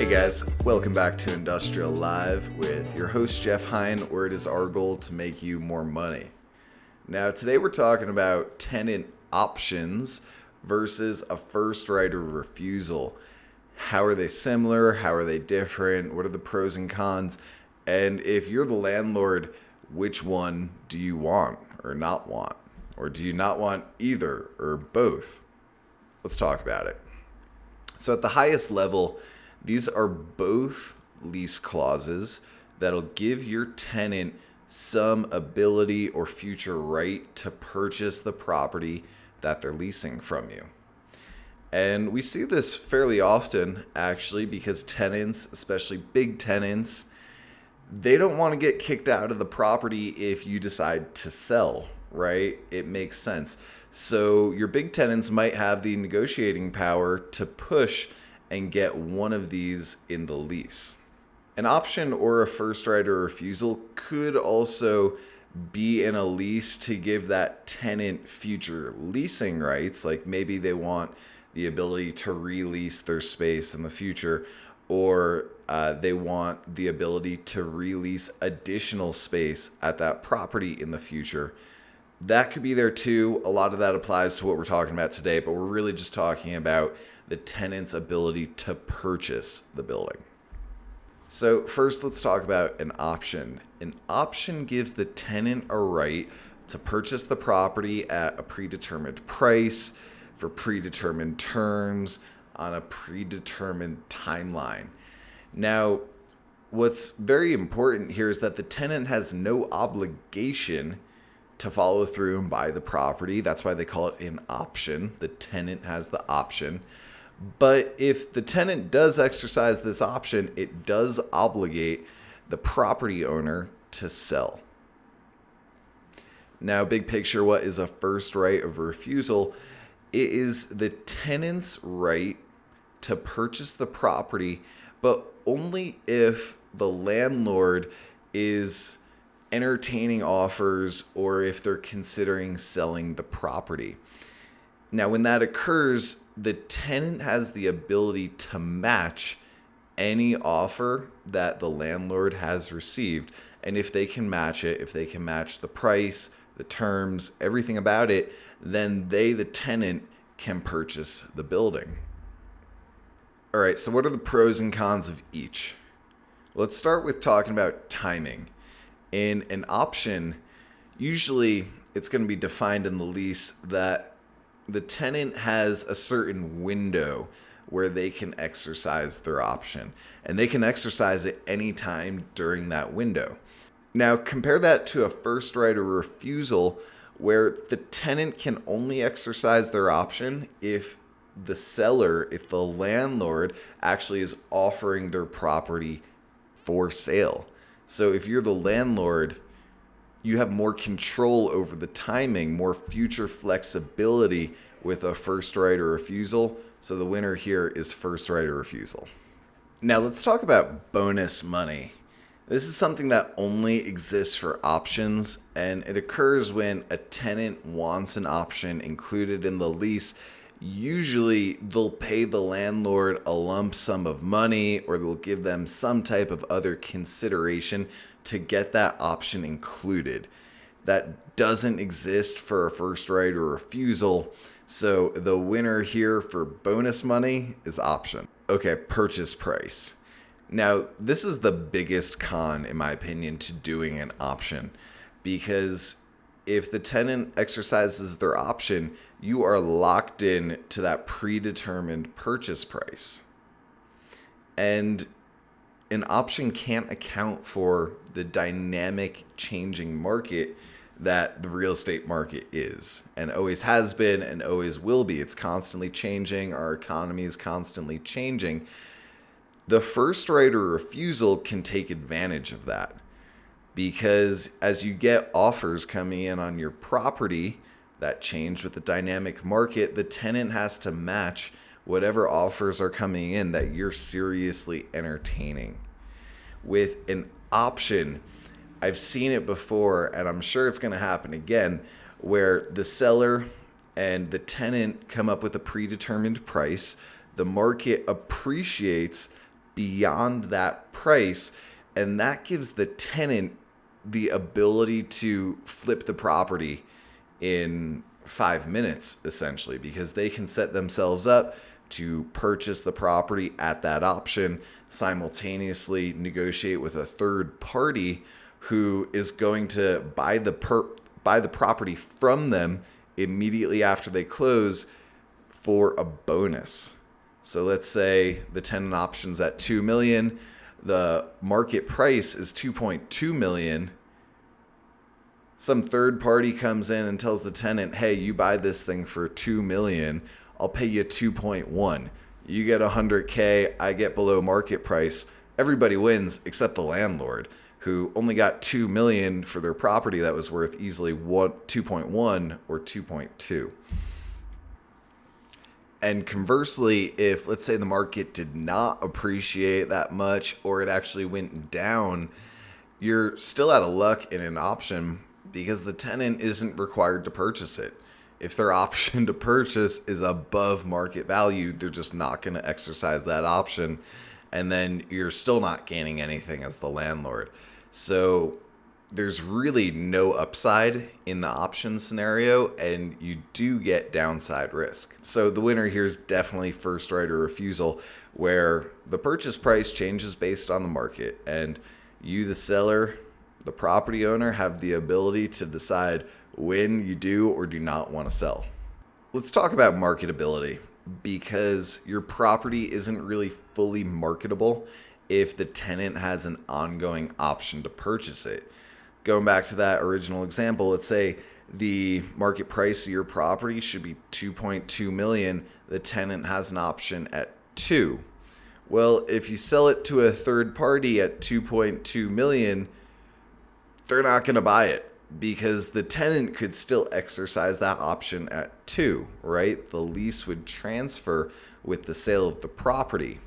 Hey guys, welcome back to Industrial Live with your host Jeff Heine, where it is our goal to make you more money. Now today we're talking about tenant options versus a first right of refusal. How are they similar? How are they different? What are the pros and cons? And if you're the landlord, which one do you want or not want? Or do you not want either or both? Let's talk about it. So at the highest level, these are both lease clauses that'll give your tenant some ability or future right to purchase the property that they're leasing from you. And we see this fairly often, actually, because tenants, especially big tenants, they don't want to get kicked out of the property if you decide to sell, right? It makes sense. So your big tenants might have the negotiating power to push and get one of these in the lease. An option or a first right of refusal could also be in a lease to give that tenant future leasing rights. Like maybe they want the ability to release their space in the future, or they want the ability to release additional space at that property in the future. That could be there too. A lot of that applies to what we're talking about today, but we're really just talking about the tenant's ability to purchase the building. So first, let's talk about an option. An option gives the tenant a right to purchase the property at a predetermined price for predetermined terms on a predetermined timeline. Now, what's very important here is that the tenant has no obligation to follow through and buy the property. That's why they call it an option. The tenant has the option. But if the tenant does exercise this option, it does obligate the property owner to sell. Now, big picture, what is a first right of refusal? It is the tenant's right to purchase the property, but only if the landlord is entertaining offers or if they're considering selling the property. Now, when that occurs, the tenant has the ability to match any offer that the landlord has received. And if they can match it, if they can match the price, the terms, everything about it, then they, the tenant, can purchase the building. All right, so what are the pros and cons of each? Let's start with talking about timing. In an option, usually it's going to be defined in the lease that the tenant has a certain window where they can exercise their option, and they can exercise it anytime during that window. Now, compare that to a first right of refusal where the tenant can only exercise their option if the seller, if the landlord actually is offering their property for sale. So if you're the landlord, you have more control over the timing, more future flexibility with a first right of refusal. So the winner here is first right of refusal. Now let's talk about bonus money. This is something that only exists for options, and it occurs when a tenant wants an option included in the lease. Usually they'll pay the landlord a lump sum of money, or they'll give them some type of other consideration to get that option included. That doesn't exist for a first right or refusal. So the winner here for bonus money is option. Okay, purchase price. Now, this is the biggest con, in my opinion, to doing an option, because if the tenant exercises their option, you are locked in to that predetermined purchase price. And an option can't account for the dynamic changing market that the real estate market is and always has been and always will be. It's constantly changing. Our economy is constantly changing. The first right of refusal can take advantage of that, because as you get offers coming in on your property that change with the dynamic market, the tenant has to match whatever offers are coming in that you're seriously entertaining. With an option, I've seen it before, and I'm sure it's going to happen again, where the seller and the tenant come up with a predetermined price. The market appreciates beyond that price, and that gives the tenant the ability to flip the property in 5 minutes, essentially, because they can set themselves up to purchase the property at that option, simultaneously negotiate with a third party who is going to buy the property from them immediately after they close for a bonus. So let's say the tenant option's at $2 million, the market price is $2.2 million. Some third party comes in and tells the tenant, hey, you buy this thing for $2 million, I'll pay you 2.1. You get $100K, I get below market price. Everybody wins except the landlord, who only got $2 million for their property that was worth easily 2.1 or 2.2. And conversely, if let's say the market did not appreciate that much, or it actually went down, you're still out of luck in an option because the tenant isn't required to purchase it. If their option to purchase is above market value, they're just not going to exercise that option. And then you're still not gaining anything as the landlord. So there's really no upside in the option scenario, and you do get downside risk. So the winner here is definitely first right of refusal, where the purchase price changes based on the market, and you, the seller, the property owner, have the ability to decide when you do or do not want to sell. Let's talk about marketability, because your property isn't really fully marketable if the tenant has an ongoing option to purchase it. Going back to that original example, let's say the market price of your property should be $2.2 million. The tenant has an option at $2 million. Well, if you sell it to a third party at $2.2 million, they're not going to buy it because the tenant could still exercise that option at $2 million, right? The lease would transfer with the sale of the property.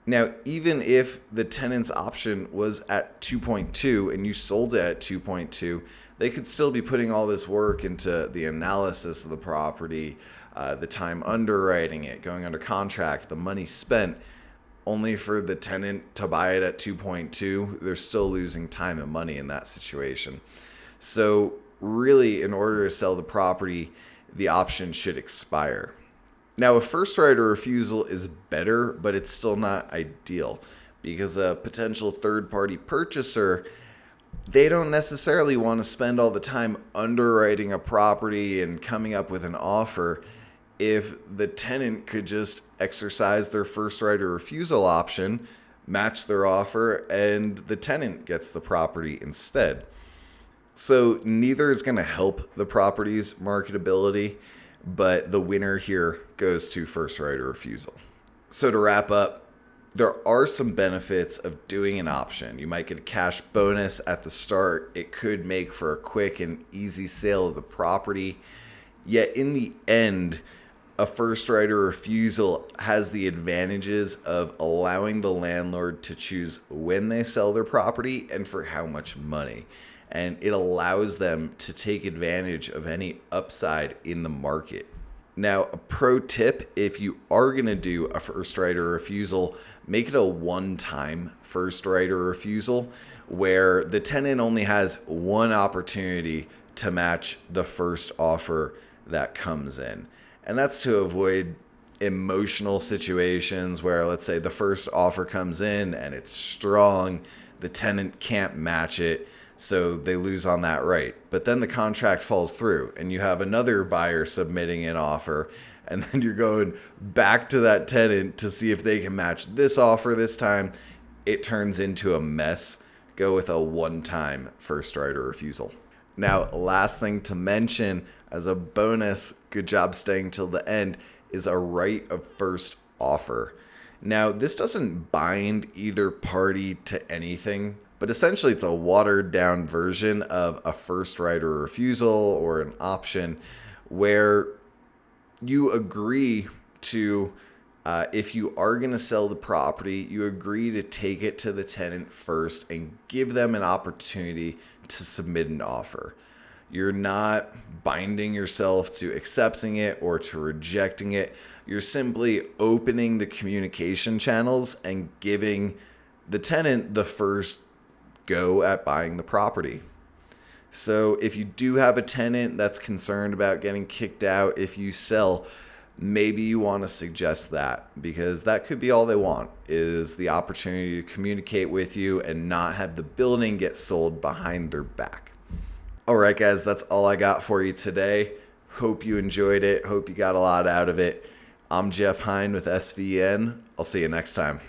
Now, even if the tenant's option was at 2.2 and you sold it at 2.2, they could still be putting all this work into the analysis of the property, the time underwriting it, going under contract, the money spent, only for the tenant to buy it at 2.2. They're still losing time and money in that situation. So really, in order to sell the property, the option should expire. Now, a first right of refusal is better, but it's still not ideal because a potential third-party purchaser, they don't necessarily want to spend all the time underwriting a property and coming up with an offer if the tenant could just exercise their first right of refusal option, match their offer, and the tenant gets the property instead. So neither is going to help the property's marketability, but the winner here goes to first right of refusal. So to wrap up, there are some benefits of doing an option. You might get a cash bonus at the start. It could make for a quick and easy sale of the property. Yet in the end, a first right of refusal has the advantages of allowing the landlord to choose when they sell their property and for how much money. And it allows them to take advantage of any upside in the market. Now, a pro tip, if you are going to do a first right of refusal, make it a one-time first right of refusal where the tenant only has one opportunity to match the first offer that comes in. And that's to avoid emotional situations where, let's say, the first offer comes in and it's strong, the tenant can't match it, so they lose on that right. But then the contract falls through and you have another buyer submitting an offer, and then you're going back to that tenant to see if they can match this offer this time. It turns into a mess. Go with a one-time first right of refusal. Now, last thing to mention as a bonus, good job staying till the end, is a right of first offer. Now, this doesn't bind either party to anything, but essentially it's a watered down version of a first right of refusal or an option where you agree to, if you are going to sell the property, you agree to take it to the tenant first and give them an opportunity to submit an offer. You're not binding yourself to accepting it or to rejecting it. You're simply opening the communication channels and giving the tenant the first go at buying the property. So if you do have a tenant that's concerned about getting kicked out if you sell, maybe you want to suggest that, because that could be all they want, is the opportunity to communicate with you and not have the building get sold behind their back. All right, guys, that's all I got for you today. Hope you enjoyed it. Hope you got a lot out of it. I'm Jeff Heine with SVN. I'll see you next time.